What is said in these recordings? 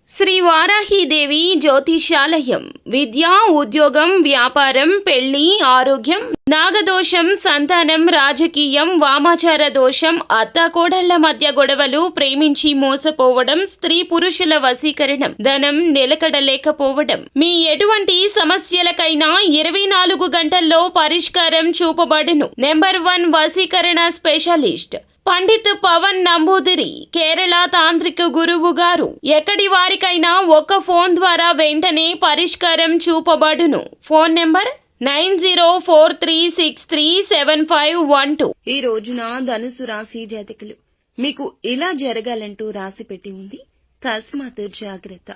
శ్రీ వారాహీదేవి జ్యోతిషాలయం విద్య, ఉద్యోగం, వ్యాపారం, పెళ్లి, ఆరోగ్యం, నాగదోషం, సంతానం, రాజకీయం, వామాచార దోషం, అత్తాకోడళ్ల మధ్య గొడవలు, ప్రేమించి మోసపోవడం, స్త్రీ పురుషుల వశీకరణం, ధనం నిలకడలేకపోవడం, మీ ఎటువంటి సమస్యలకైనా 24 గంటల్లో పరిష్కారం చూపబడును. నెంబర్ 1 వశీకరణ స్పెషలిస్ట్ పండిత్ పవన్ నంబూదిరి, కేరళ తాంత్రిక గురువు గారు. ఎక్కడి వారికైనా ఒక్క ఫోన్ ద్వారా వెంటనే పరిష్కారం చూపబడును. Phone number 9043637512. ఈ రోజున ధనుసు రాశి జాతకులు, మీకు ఇలా జరగాలంటూ రాసి పెట్టి ఉంది. తస్మాత్ జాగ్రత్త.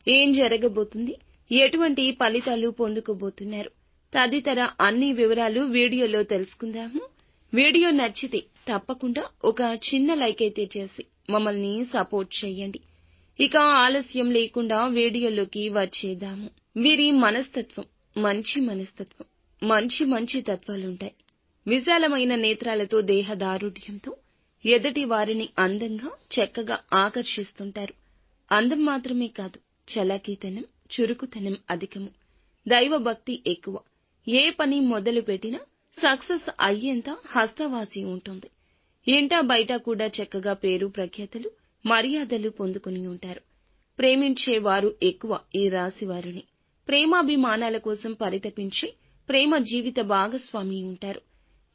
ఏం జరగబోతుంది, ఎటువంటి ఫలితాలు పొందుకోబోతున్నారు తదితర అన్ని వివరాలు వీడియోలో తెలుసుకుందాము. వీడియో నచ్చితే తప్పకుండా ఒక చిన్న లైక్ అయితే చేసి మమ్మల్ని సపోర్ట్ చేయండి. ఇక ఆలస్యం లేకుండా వీడియోలోకి వచ్చేద్దాము. వీరి మనస్తత్వం మంచి మనస్తత్వం, మంచి తత్వాలుంటాయి. విశాలమైన నేత్రాలతో, దేహదారుఢ్యంతో ఎదుటి వారిని అందంగా చక్కగా ఆకర్షిస్తుంటారు. అందం మాత్రమే కాదు, చలాకీతనం, చురుకుతనం అధికము. దైవభక్తి ఎక్కువ. ఏ పని మొదలు పెట్టినా సక్సెస్ అయ్యేంత హస్తవాసి ఉంటుంది. ఇంట బయట కూడా చక్కగా పేరు ప్రఖ్యాతలు, మర్యాదలు పొందుకుని ఉంటారు. ప్రేమించేవారు ఎక్కువ ఈ రాశి వారిని. ప్రేమాభిమానాల కోసం పరితపించి ప్రేమ జీవిత భాగస్వామి ఉంటారు.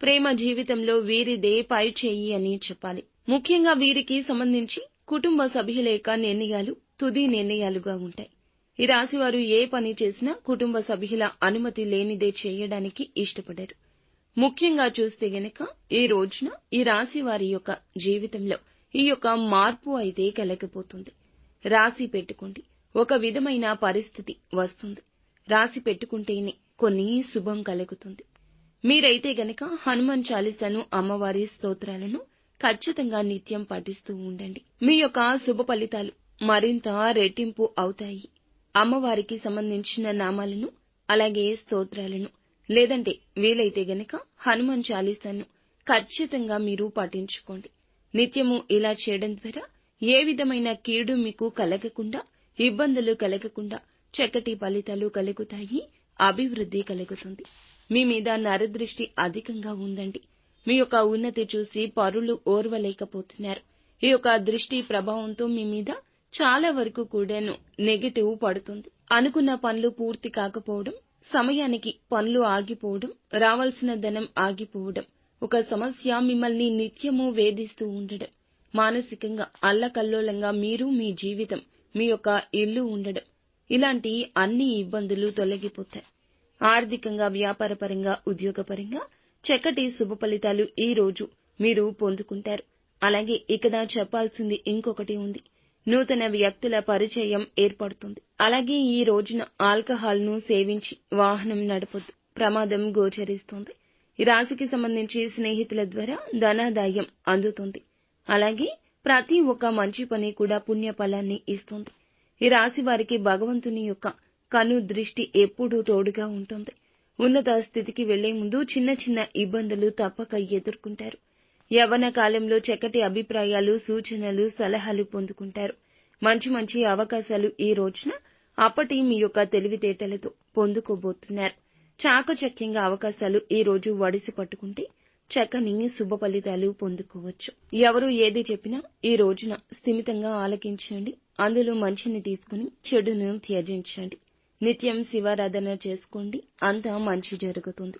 ప్రేమ జీవితంలో వీరిదే పై చేయి అని చెప్పాలి. ముఖ్యంగా వీరికి సంబంధించి కుటుంబ సభ్యుల యొక్క నిర్ణయాలు తుది నిర్ణయాలుగా ఉంటాయి. ఈ రాశి వారు ఏ పని చేసినా కుటుంబ సభ్యుల అనుమతి లేనిదే చేయడానికి ఇష్టపడరు. ముఖ్యంగా చూస్తే గనక ఈ రోజున ఈ రాశి వారి యొక్క జీవితంలో ఈ యొక్క మార్పు అయితే కలగబోతుంది. రాశి పెట్టుకోండి, ఒక విధమైన పరిస్థితి వస్తుంది. రాశి పెట్టుకుంటేనే కొన్ని శుభం కలుగుతుంది. మీరైతే గనక హనుమాన్ చాలీసాను, అమ్మవారి స్తోత్రాలను ఖచ్చితంగా నిత్యం పఠిస్తూ ఉండండి. మీ యొక్క శుభ ఫలితాలు మరింత రెట్టింపు అవుతాయి. అమ్మవారికి సంబంధించిన నామాలను, అలాగే స్తోత్రాలను, లేదంటే వీలైతే గనక హనుమాన్ చాలీసాను ఖచ్చితంగా మీరు పఠించుకోండి. నిత్యము ఇలా చేయడం ద్వారా ఏ విధమైన కీడు మీకు కలగకుండా, ఇబ్బందులు కలగకుండా చక్కటి ఫలితాలు కలుగుతాయి, అభివృద్ధి కలుగుతుంది. మీ మీద నరదృష్టి అధికంగా ఉందండి. మీ యొక్క ఉన్నతి చూసి పరులు ఓర్వలేకపోతున్నారు. ఈ యొక్క దృష్టి ప్రభావంతో మీ మీద చాలా వరకు కూడాను నెగటివ్ పడుతుంది. అనుకున్న పనులు పూర్తి కాకపోవడం, సమయానికి పనులు ఆగిపోవడం, రావాల్సిన ధనం ఆగిపోవడం, ఒక సమస్య మిమ్మల్ని నిత్యము వేధిస్తూ ఉండడం, మానసికంగా అల్లకల్లోలంగా మీరు, మీ జీవితం, మీ యొక్క ఇల్లు ఉండడం, ఇలాంటి అన్ని ఇబ్బందులు తొలగిపోతాయి. ఆర్థికంగా, వ్యాపారపరంగా, ఉద్యోగపరంగా చక్కటి శుభ ఫలితాలు ఈ రోజు మీరు పొందుకుంటారు. అలాగే ఇక్కడ చెప్పాల్సింది ఇంకొకటి ఉంది. నూతన వ్యక్తుల పరిచయం ఏర్పడుతుంది. అలాగే ఈ రోజున ఆల్కహాల్ను సేవించి వాహనం నడపొద్దు, ప్రమాదం గోచరిస్తుంది. ఈ రాశికి సంబంధించి స్నేహితుల ద్వారా ధనాదాయం అందుతుంది. అలాగే ప్రతి ఒక్క మంచి పని కూడా పుణ్య ఫలాన్ని ఇస్తుంది. ఈ రాశి వారికి భగవంతుని యొక్క కను దృష్టి ఎప్పుడూ తోడుగా ఉంటుంది. ఉన్నత స్థితికి వెళ్లే ముందు చిన్న ఇబ్బందులు తప్పక ఎదుర్కొంటారు. యవ్వన కాలంలో చక్కటి అభిప్రాయాలు, సూచనలు, సలహాలు పొందుకుంటారు. మంచి అవకాశాలు ఈ రోజున అప్పటి మీ యొక్క తెలివితేటలతో పొందుకోబోతున్నారు. చాకచక్యంగా అవకాశాలు ఈ రోజు వడిసి పట్టుకుంటే చక్కని శుభ ఫలితాలు పొందుకోవచ్చు. ఎవరు ఏది చెప్పినా ఈ రోజున స్థిమితంగా ఆలకించండి. అందులో మంచిని తీసుకుని చెడును త్యజించండి. నిత్యం శివారాధన చేసుకోండి, అంతా మంచి జరుగుతుంది.